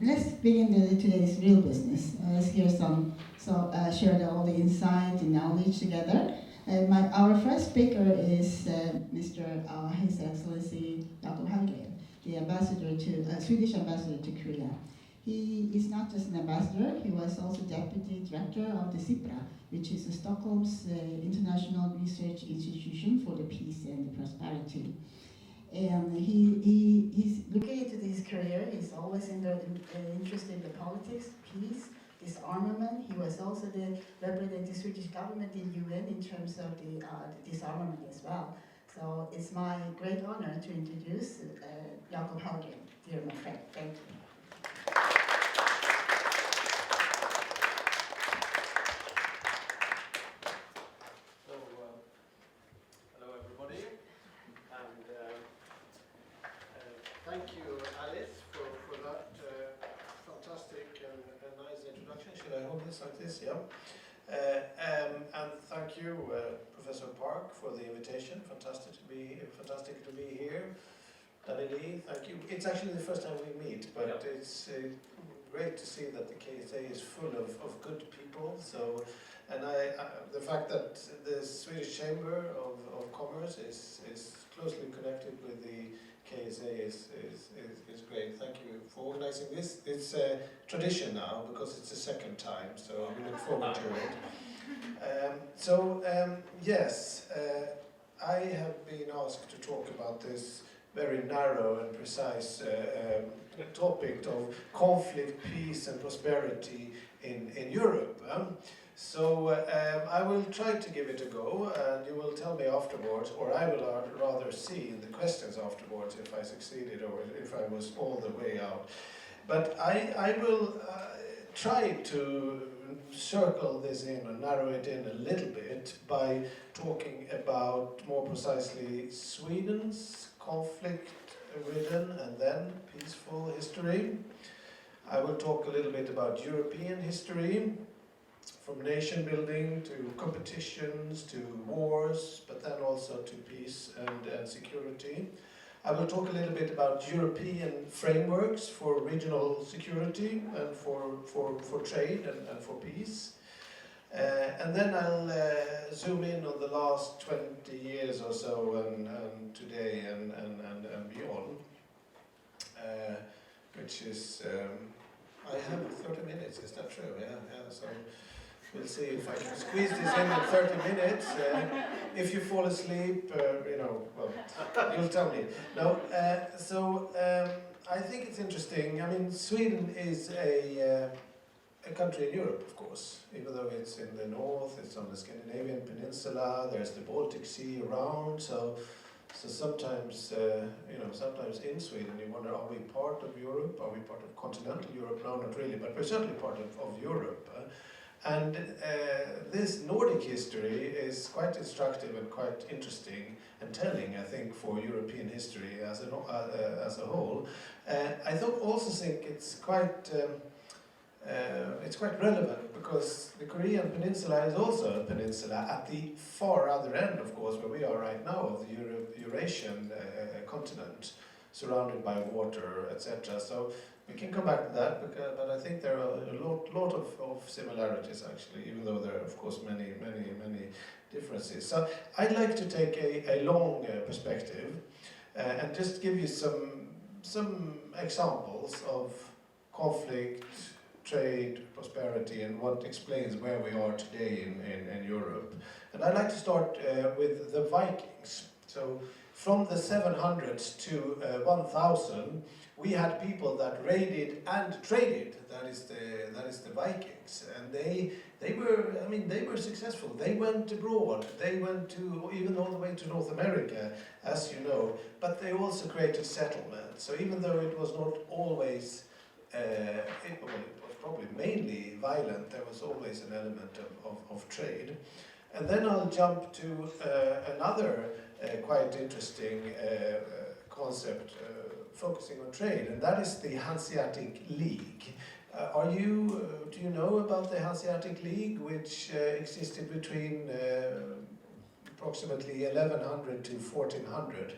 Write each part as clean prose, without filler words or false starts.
let's begin today's real business. Let's hear share all the insight and knowledge together. Our first speaker is His Excellency Jakob Hallgren, the Swedish ambassador to Korea. He is not just an ambassador, he was also deputy director of the SIPRA, which is Stockholm's international research institution for the peace and the prosperity. And he's looking into his career. He's always interested in the politics, peace, disarmament. He was also the representing Swedish government in UN in terms of the disarmament as well. So it's my great honor to introduce Jakob Hallgren, dear my friend. Thank you. Thank you, Alice, for that fantastic and nice introduction. Should I hold this like this? Yeah. And thank you, Professor Park, for the invitation. Fantastic to be here. Danny, thank you. It's actually the first time we meet, but yep. It's great to see that the KSA is full of good people. So, and the fact that the Swedish Chamber of Commerce is closely connected with the KSA is great. Thank you for organizing this. It's a tradition now because it's the second time, so we look forward to it. Yes, I have been asked to talk about this very narrow and precise topic of conflict, peace and prosperity in Europe. So I will try to give it a go, and you will tell me afterwards, or I will rather see in the questions afterwards if I succeeded or if I was all the way out. But I will try to circle this in and narrow it in a little bit by talking about, more precisely, Sweden's conflict-ridden and then peaceful history. I will talk a little bit about European history, from nation building to competitions to wars, but then also to peace and security. I will talk a little bit about European frameworks for regional security and for trade and for peace. And then I'll zoom in on the last 20 years or so and today and beyond, which is, I have 30 minutes, is that true? Yeah, so we'll see if I can squeeze this in 30 minutes. If you fall asleep, you'll tell me. No, I think it's interesting. I mean, Sweden is a country in Europe, of course, even though it's in the north, it's on the Scandinavian peninsula, there's the Baltic Sea around, so sometimes, sometimes in Sweden you wonder, are we part of Europe? Are we part of continental Europe? No, not really, but we're certainly part of Europe. And this Nordic history is quite instructive and quite interesting and telling, I think, for European history as a whole. I also think it's quite relevant because the Korean peninsula is also a peninsula at the far other end, of course, where we are right now, of the Eurasian continent, surrounded by water, etc. So we can come back to that, but I think there are a lot of similarities, actually, even though there are, of course, many differences. So I'd like to take a long perspective and just give you some examples of conflict, trade, prosperity, and what explains where we are today in Europe. And I'd like to start with the Vikings. So from the 700s to 1000, we had people that raided and traded. That is the Vikings, and they were successful. They went abroad. They went to even all the way to North America, as you know. But they also created settlements. So even though it was not always it was probably mainly violent, there was always an element of trade. And then I'll jump to another quite interesting concept focusing on trade, and that is the Hanseatic League. Do you know about the Hanseatic League, which existed between approximately 1100 to 1400?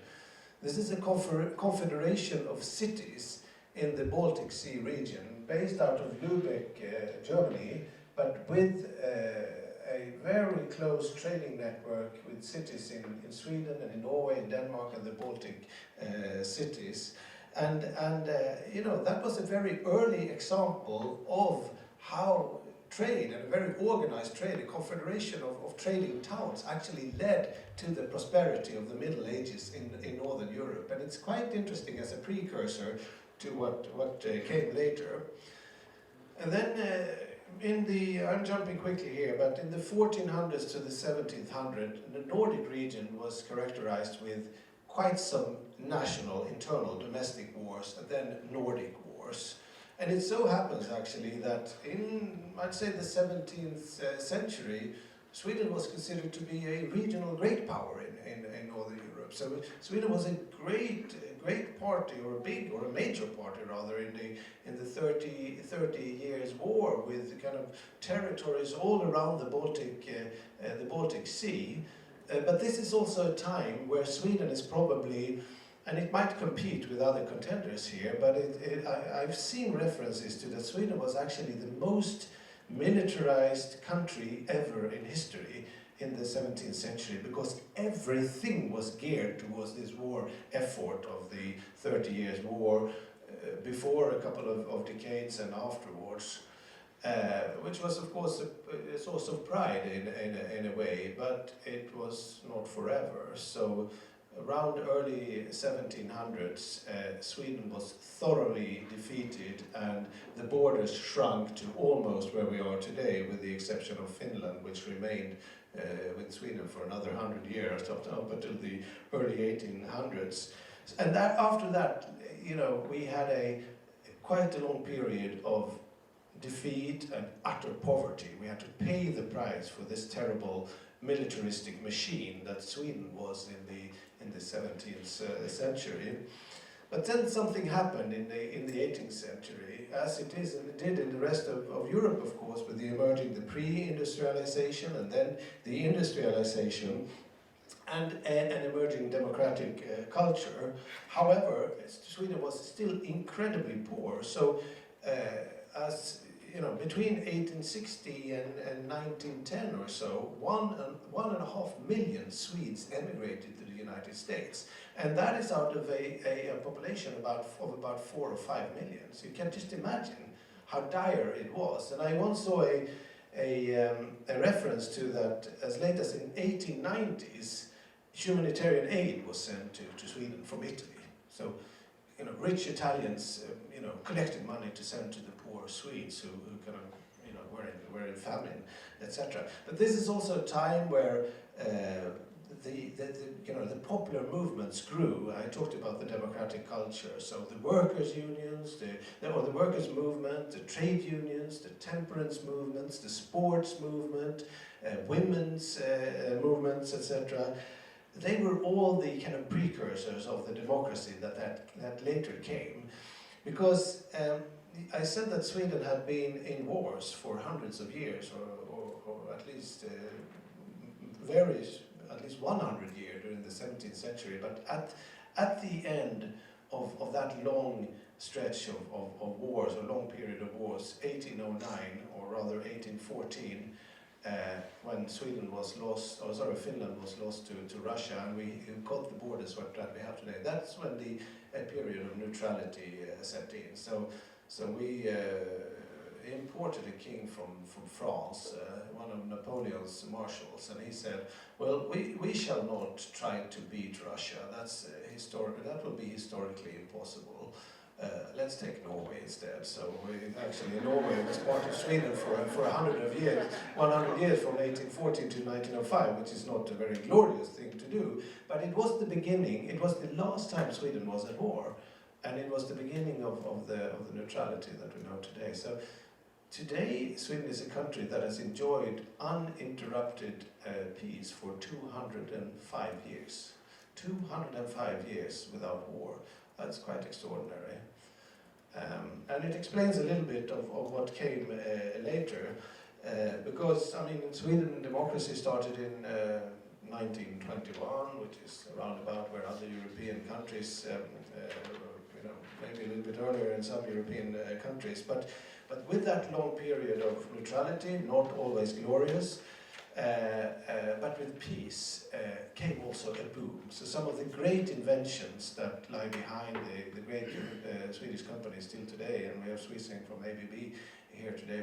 This is a confederation of cities in the Baltic Sea region, based out of Lübeck, Germany, but with a very close trading network with cities in Sweden and in Norway and Denmark and the Baltic cities. And you know, that was a very early example of how trade, and a very organized trade, a confederation of trading towns, actually led to the prosperity of the Middle Ages in Northern Europe. And it's quite interesting as a precursor to what came later. And then I'm jumping quickly here, but in the 1400s to the 1700s, the Nordic region was characterized with quite some national, internal, domestic wars, and then Nordic wars. And it so happens actually that in, I'd say, the 17th century, Sweden was considered to be a regional great power in Northern Europe. So Sweden was a great party, or a major party rather, in the 30 years war, with kind of territories all around the Baltic Sea. But this is also a time where Sweden is probably, and it might compete with other contenders here, but I've seen references to that Sweden was actually the most militarized country ever in history in the 17th century, because everything was geared towards this war effort of the 30 Years' War, before a couple of decades and afterwards, which was of course a source of pride in a way, but it was not forever. So around early 1700s, Sweden was thoroughly defeated, and the borders shrunk to almost where we are today, with the exception of Finland, which remained with Sweden for another 100 years, up until the early 1800s. And after that, you know, we had quite a long period of defeat and utter poverty. We had to pay the price for this terrible militaristic machine that Sweden was in the 17th century. But then something happened in the 18th century, as it did in the rest of Europe, of course, with the pre-industrialization and then the industrialization, and an emerging democratic culture. However, Sweden was still incredibly poor. So, as you know, between 1860 and 1910 or so, 1.5 million Swedes emigrated to the United States, and that is out of a population of about 4 or 5 million. So you can just imagine how dire it was. And I once saw a reference to that as late as in 1890s. Humanitarian aid was sent to Sweden from Italy. So, you know, rich Italians, you know, collected money to send to the poor Swedes who kind of, you know, were in famine, etc. But this is also a time where the popular movements grew. I talked about the democratic culture. So the workers' unions, the workers' movement, the trade unions, the temperance movements, the sports movement, women's movements, etc. They were all the kind of precursors of the democracy that later came. Because I said that Sweden had been in wars for hundreds of years, or at least at least 100 years during the 17th century. But at the end of that long stretch of wars, a long period of wars, 1809, or rather 1814, when Finland was lost to Russia, and we got the borders that we have today. That's when a period of neutrality set in. So we imported a king from France, one of Napoleon's marshals, and he said, "Well, we shall not try to beat Russia. That will be historically impossible. Let's take Norway instead." So Norway was part of Sweden for 100 years, from 1814 to 1905, which is not a very glorious thing to do, but it was the beginning. It was the last time Sweden was at war, and it was the beginning of the neutrality that we know today. So today, Sweden is a country that has enjoyed uninterrupted peace for 205 years. 205 years without war. That's quite extraordinary. And it explains a little bit of what came later. Because, I mean, in Sweden, democracy started in 1921, which is around about where other European countries maybe a little bit earlier in some European countries. But with that long period of neutrality, not always glorious, but with peace came also a boom. So some of the great inventions that lie behind the great Swedish companies still today, and we have Swissing from ABB here today,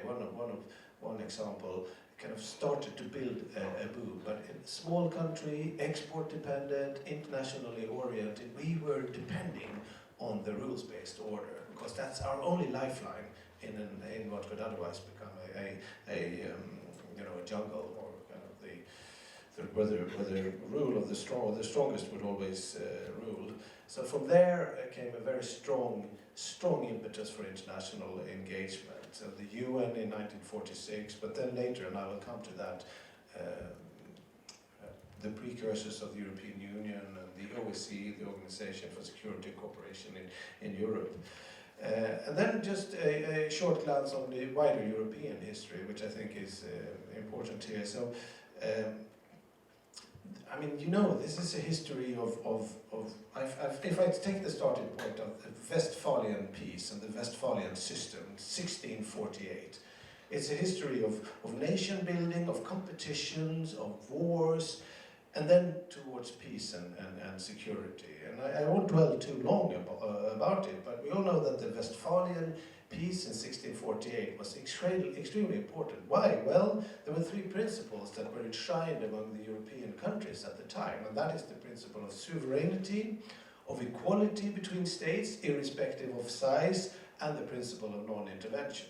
one example, kind of started to build a boom. But in a small country, export dependent, internationally oriented, we were depending on the rules-based order, because that's our only lifeline in what could otherwise become a jungle, or kind of where the rule of the strong, or the strongest would always rule. So from there came a very strong impetus for international engagement. So the UN in 1946, but then later, and I will come to that, the precursors of the European Union and the OSCE, the Organization for Security and Cooperation in Europe. And then just a short glance on the wider European history, which I think is important here. So, I mean, you know, this is a history if I take the starting point of the Westphalian peace and the Westphalian system, 1648, it's a history of nation building, of competitions, of wars, and then towards peace and security. And I won't dwell too long about it, but we all know that the Westphalian peace in 1648 was extremely important. Why? Well, there were three principles that were enshrined among the European countries at the time, and that is the principle of sovereignty, of equality between states, irrespective of size, and the principle of non-intervention,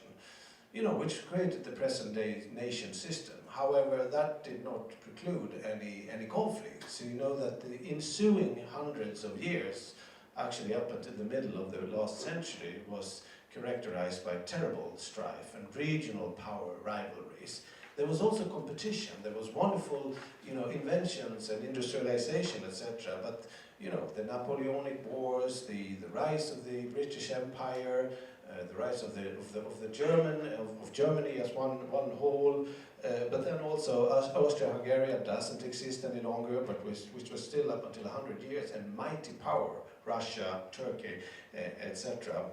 you know, which created the present-day nation system. However, that did not preclude any conflict. So you know that the ensuing hundreds of years, actually up until the middle of the last century, was characterized by terrible strife and regional power rivalries. There was also competition. There was wonderful, you know, inventions and industrialization, etc. But you know, the Napoleonic Wars, the rise of the British Empire, the rise of Germany as one whole, but then also Austria-Hungary doesn't exist any longer, but which was still up until 100 years, and mighty power, Russia, Turkey, etc.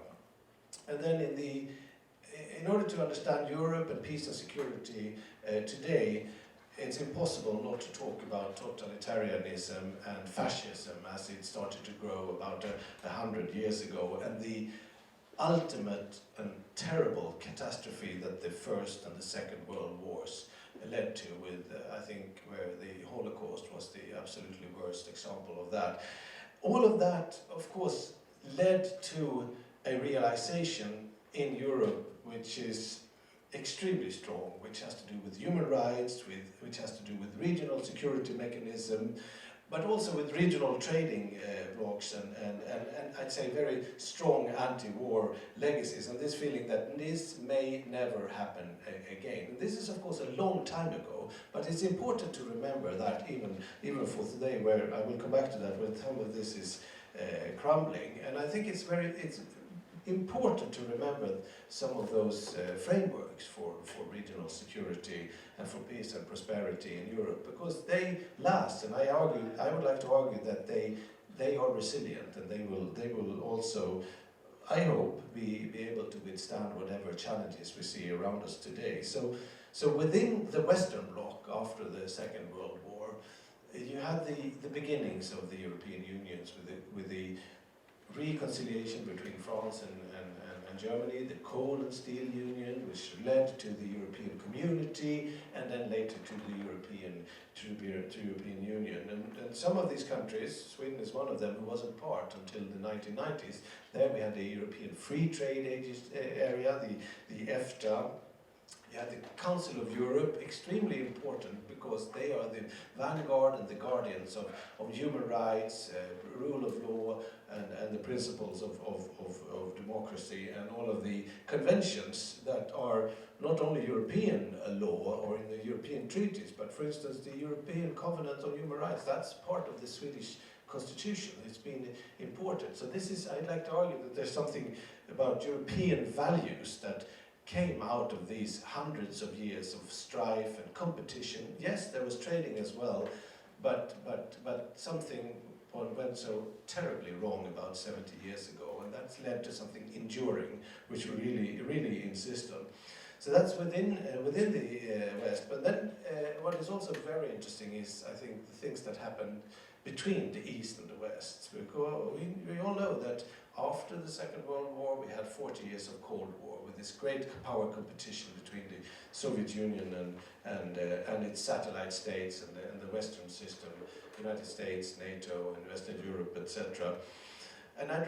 And then in order to understand Europe and peace and security today, it's impossible not to talk about totalitarianism and fascism as it started to grow about 100 years ago, and the ultimate and terrible catastrophe that the First and the Second World Wars led to, with I think where the Holocaust was the absolutely worst example of that. All of that, of course, led to a realization in Europe which is extremely strong, which has to do with human rights, which has to do with regional security mechanism, but also with regional trading blocks and I'd say very strong anti-war legacies, and this feeling that this may never happen again. And this is of course a long time ago, but it's important to remember that even for today, where I will come back to that, when some of this is crumbling. And I think it's important to remember some of those frameworks for regional security and for peace and prosperity in Europe, because they last, and I would like to argue that they are resilient, and they will also, I hope, be able to withstand whatever challenges we see around us today. So within the Western Bloc after the Second World War, you had the beginnings of the European unions with the reconciliation between France and Germany, the Coal and Steel Union, which led to the European Community, and then later to the European Union. And some of these countries, Sweden is one of them, who wasn't part until the 1990s. There we had the European Free Trade Area, the EFTA. You had the Council of Europe, extremely important because they are the vanguard and the guardians of human rights, rule of law, and the principles of democracy, and all of the conventions that are not only European law or in the European treaties, but for instance the European Covenant on Human Rights, that's part of the Swedish Constitution. It's been important. So this is, I'd like to argue that there's something about European values that came out of these hundreds of years of strife and competition. Yes, there was trading as well, but something what went so terribly wrong about 70 years ago, and that's led to something enduring, which we really insist on. So that's within the West. But then what is also very interesting is, I think, the things that happened between the East and the West. Because we all know that after the Second World War, we had 40 years of Cold War with this great power competition between the Soviet Union and its satellite states and the Western system, United States, NATO, and Western Europe, etc. And I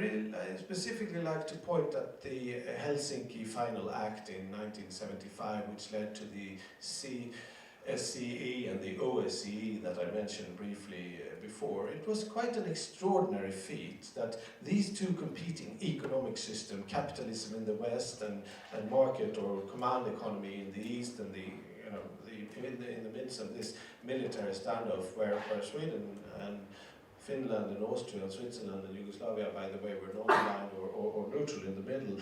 specifically like to point at the Helsinki Final Act in 1975, which led to the CSCE and the OSCE that I mentioned briefly before. It was quite an extraordinary feat that these two competing economic systems, capitalism in the West and market or command economy in the East, and in the midst of this military standoff where Sweden and Finland and Austria and Switzerland and Yugoslavia, by the way, were non-aligned or neutral in the middle,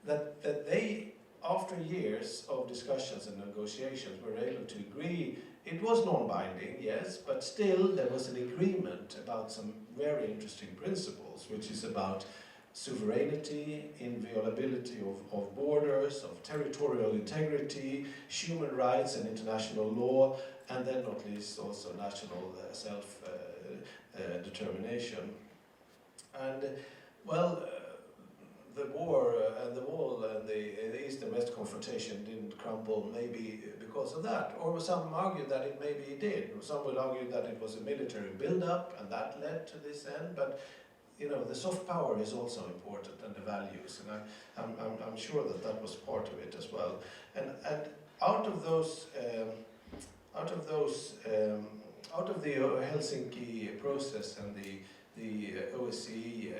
that they, after years of discussions and negotiations, were able to agree. It was non-binding, yes, but still there was an agreement about some very interesting principles, which is about sovereignty, inviolability of borders, of territorial integrity, human rights and international law, and then not least also national self-determination. And the war and the wall and the East and West confrontation didn't crumble maybe because of that. Or some argue that it maybe did. Some would argue that it was a military build-up and that led to this end. But the soft power is also important, and the values. And I'm sure that was part of it as well. And out of the Helsinki process and the OSCE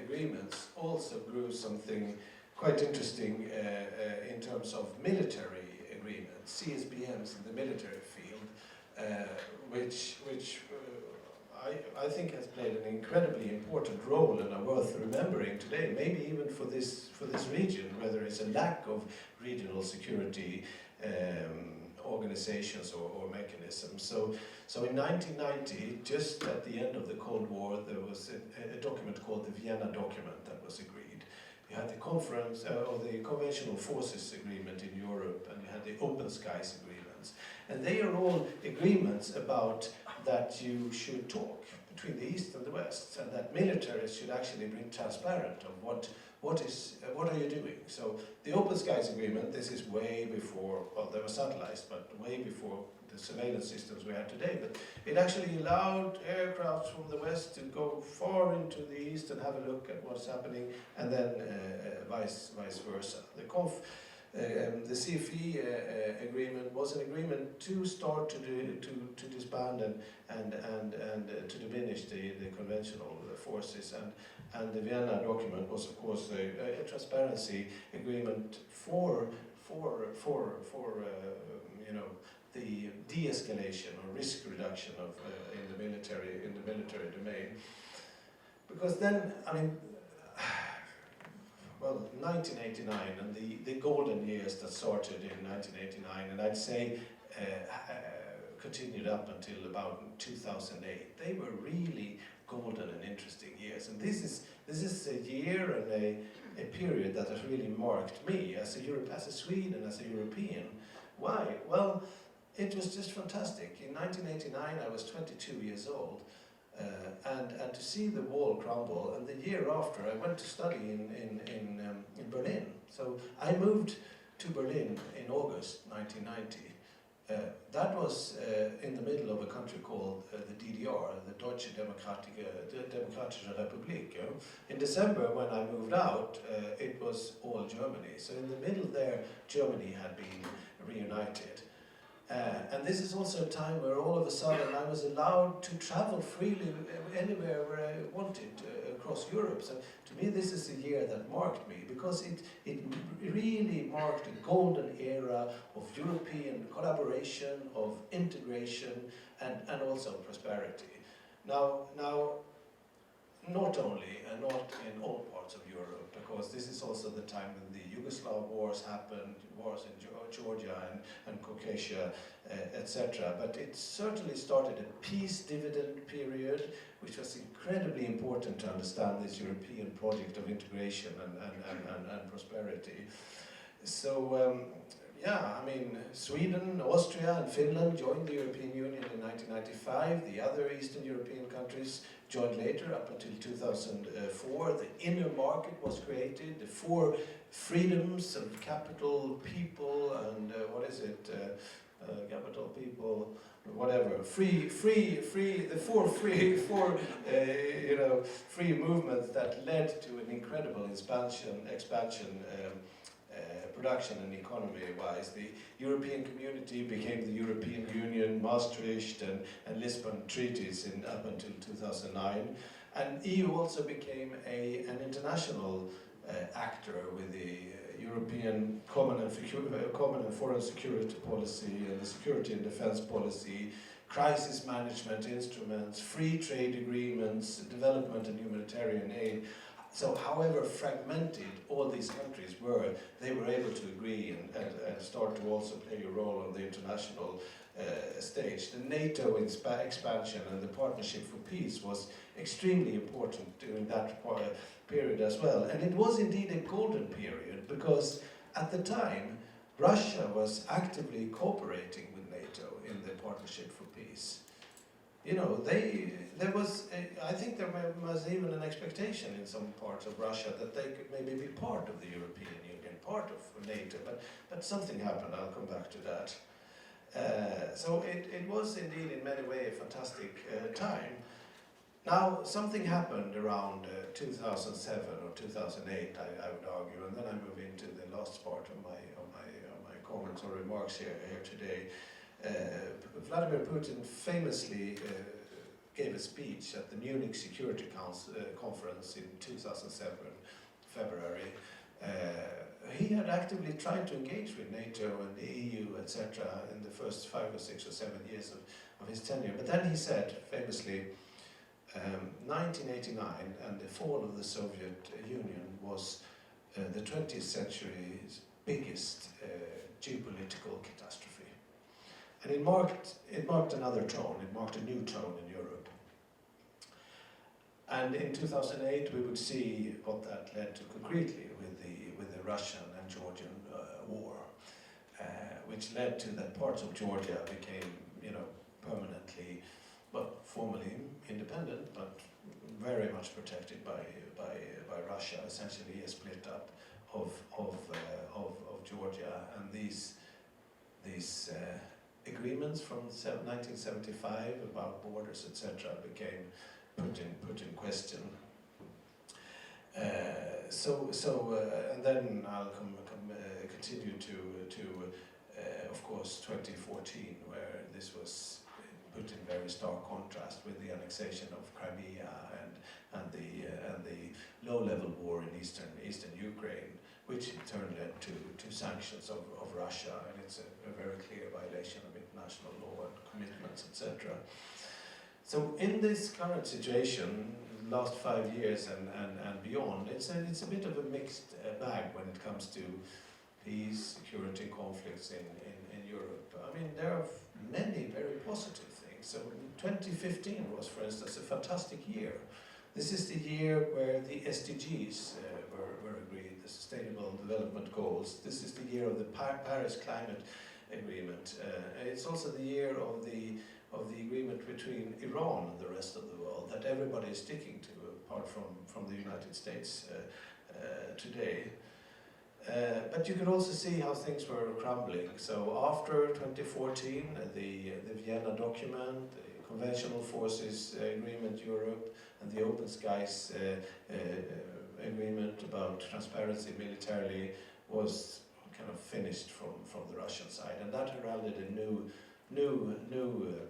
agreements also grew something quite interesting in terms of military agreements, CSBMs in the military field, which I think has played an incredibly important role and are worth remembering today, maybe even for this region, where there is a lack of regional security organizations or mechanisms. So in 1990, just at the end of the Cold War, there was a document called the Vienna Document that was agreed. You had the conference, or the Conventional Forces Agreement in Europe, and you had the Open Skies Agreements. And they are all agreements about that you should talk between the East and the West, and that militaries should actually be transparent of what are you doing. So the Open Skies Agreement, this is way before, well, there were satellites, but way before the surveillance systems we have today. But it actually allowed aircraft from the West to go far into the East and have a look at what's happening, and then vice versa. The CFE agreement was an agreement to start to disband and to diminish the conventional forces, and the Vienna document was, of course, a transparency agreement for the de-escalation or risk reduction of in the military domain. Because then, 1989 and the golden years that started in 1989, and I'd say continued up until about 2008, they were really golden and interesting years. And this is a year and a period that has really marked me as a Swede and as a European. Why? Well, it was just fantastic. In 1989, I was 22 years old. And to see the wall crumble, and the year after I went to study in Berlin. So I moved to Berlin in August 1990. That was in the middle of a country called the DDR, the Deutsche Demokratische Republik. In December, when I moved out, it was all Germany. So in the middle there, Germany had been reunited. And this is also a time where all of a sudden I was allowed to travel freely anywhere where I wanted across Europe. So to me this is a year that marked me, because it really marked a golden era of European collaboration, of integration, and also prosperity. Now not only and not in all parts of Europe, because this is also the time when the Yugoslav wars happened, wars in Georgia and Caucasia, etc. But it certainly started a peace dividend period, which was incredibly important to understand this European project of integration and prosperity. So, yeah, I mean, Sweden, Austria and Finland joined the European Union in 1995. The other Eastern European countries joined later, up until 2004. The inner market was created, the 4 freedoms of capital, people, and capital, people, whatever, the four free movements that led to an incredible expansion, production and economy-wise. The European Community became the European Union, Maastricht and Lisbon treaties up until 2009. And EU also became an international actor with the European Common and Foreign Security Policy and the Security and Defence Policy, crisis management instruments, free trade agreements, development and humanitarian aid. So however fragmented all these countries were, they were able to agree and start to also play a role on the international stage. The NATO expansion and the Partnership for Peace was extremely important during that period as well. And it was indeed a golden period, because at the time Russia was actively cooperating with NATO in the Partnership for Peace. You know, I think there was even an expectation in some parts of Russia that they could maybe be part of the European Union, part of NATO, but something happened. I'll come back to that. So it was indeed in many ways a fantastic time. Now, something happened around 2007 or 2008, I would argue, and then I move into the last part of my comments or remarks here today. Vladimir Putin famously gave a speech at the Munich Security Conference in 2007, February. He had actively tried to engage with NATO and the EU, etc., in the first 5 or 6 or 7 years of his tenure. But then he said, famously, 1989 and the fall of the Soviet Union was the 20th century's biggest geopolitical catastrophe. And it marked another tone, it marked a new tone in Europe. And in 2008 we would see what that led to concretely with the Russian and Georgian war, which led to that parts of Georgia became, permanently, but formally independent, but very much protected by Russia, essentially a split up of Georgia. And these agreements from 1975 about borders, etc., became put in question. And then I'll continue to of course 2014, where this was put in very stark contrast with the annexation of Crimea and the low-level war in eastern Ukraine, which in turn led to sanctions of Russia, and it's a very clear violation of international law and commitments, etc. So in this current situation, last 5 years and beyond, it's a bit of a mixed bag when it comes to peace, security, conflicts in Europe. I mean, there are many very positive things. So 2015 was, for instance, a fantastic year. This is the year where the SDGs were agreed, the Sustainable Development Goals. This is the year of the Paris Climate Agreement. It's also the year of the agreement between Iran and the rest of the world that everybody is sticking to, apart from the United States today. But you could also see how things were crumbling. So after 2014, the Vienna document, the Conventional Forces Agreement Europe, and the Open Skies agreement about transparency militarily was kind of finished from the Russian side, and that heralded a new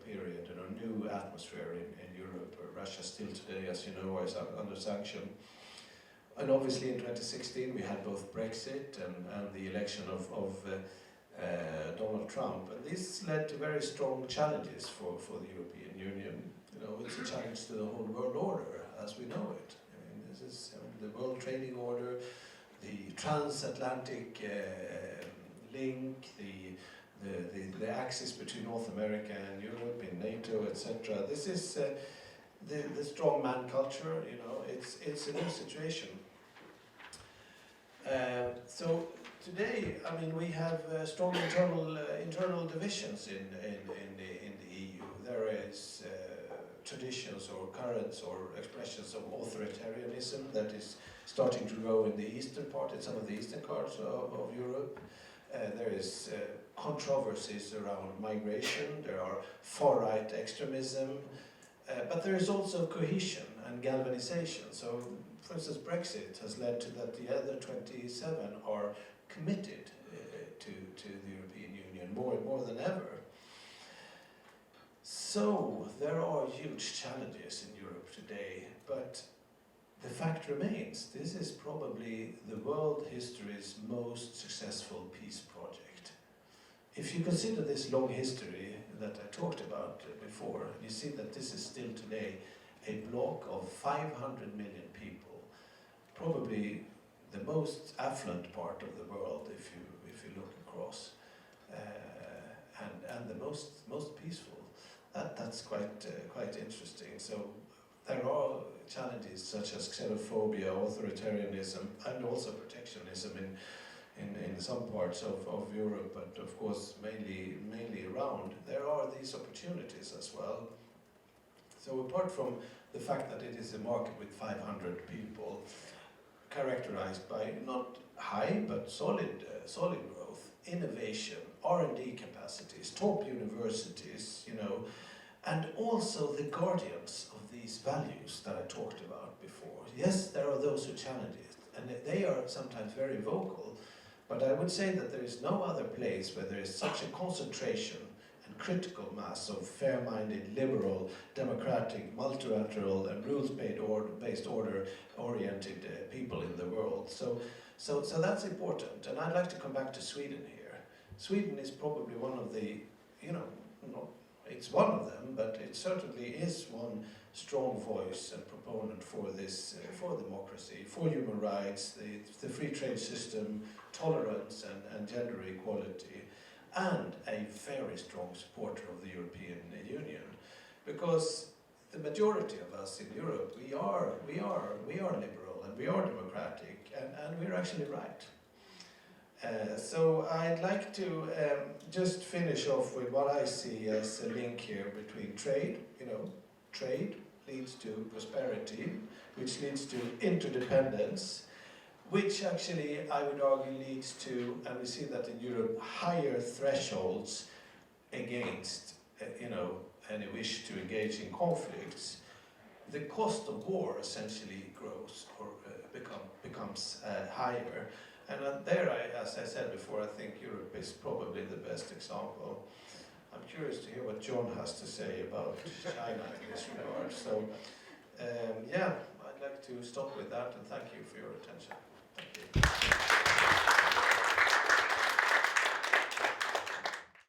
period and a new atmosphere in Europe. Russia still today, as you know, is under sanction. And obviously in 2016 we had both Brexit and the election of Donald Trump, and this led to very strong challenges for the European Union. You know, it's a challenge to the whole world order as we know it. I mean, this is the World Trading Order, the transatlantic link, the axis between North America and Europe in NATO, etc. This is the strong man culture. You know, it's a new situation. So today, I mean, we have strong internal divisions in the EU. There is traditions or currents or expressions of authoritarianism that is starting to grow in the eastern part, in some of the eastern parts of Europe. There is controversies around migration, there are far-right extremism, but there is also cohesion and galvanization. So, for instance, Brexit has led to that the other 27 are committed to the European Union more than ever. So, there are huge challenges in Europe today, but the fact remains, this is probably the world history's most successful peace project. If you consider this long history that I talked about before, you see that this is still today a bloc of 500 million people, probably the most affluent part of the world if you look across, and the most peaceful. That's quite interesting. So there are challenges such as xenophobia, authoritarianism, and also protectionism in some parts of Europe, but of course mainly around. There are these opportunities as well. So apart from the fact that it is a market with 500 people, characterized by not high but solid growth, innovation, R&D capacities, top universities, you know, and also the guardians of these values that I talked about before. Yes, there are those who challenge it, and they are sometimes very vocal, but I would say that there is no other place where there is such a concentration and critical mass of fair-minded, liberal, democratic, multilateral, and rules-based order-oriented people in the world. So that's important, and I'd like to come back to Sweden here. Sweden is probably one of the, you know, it's one of them, but it certainly is one strong voice and proponent for this, for democracy, for human rights, the free trade system, tolerance and gender equality, and a very strong supporter of the European Union, because the majority of us in Europe, we are liberal and we are democratic, and we're actually right. So I'd like to just finish off with what I see as a link here between trade. You know, trade leads to prosperity, which leads to interdependence, which actually I would argue leads to, and we see that in Europe, higher thresholds against, you know, any wish to engage in conflicts. The cost of war essentially grows or becomes higher. And there, as I said before, I think Europe is probably the best example. I'm curious to hear what John has to say about China in this regard. So, yeah, I'd like to stop with that, and thank you for your attention. Thank you.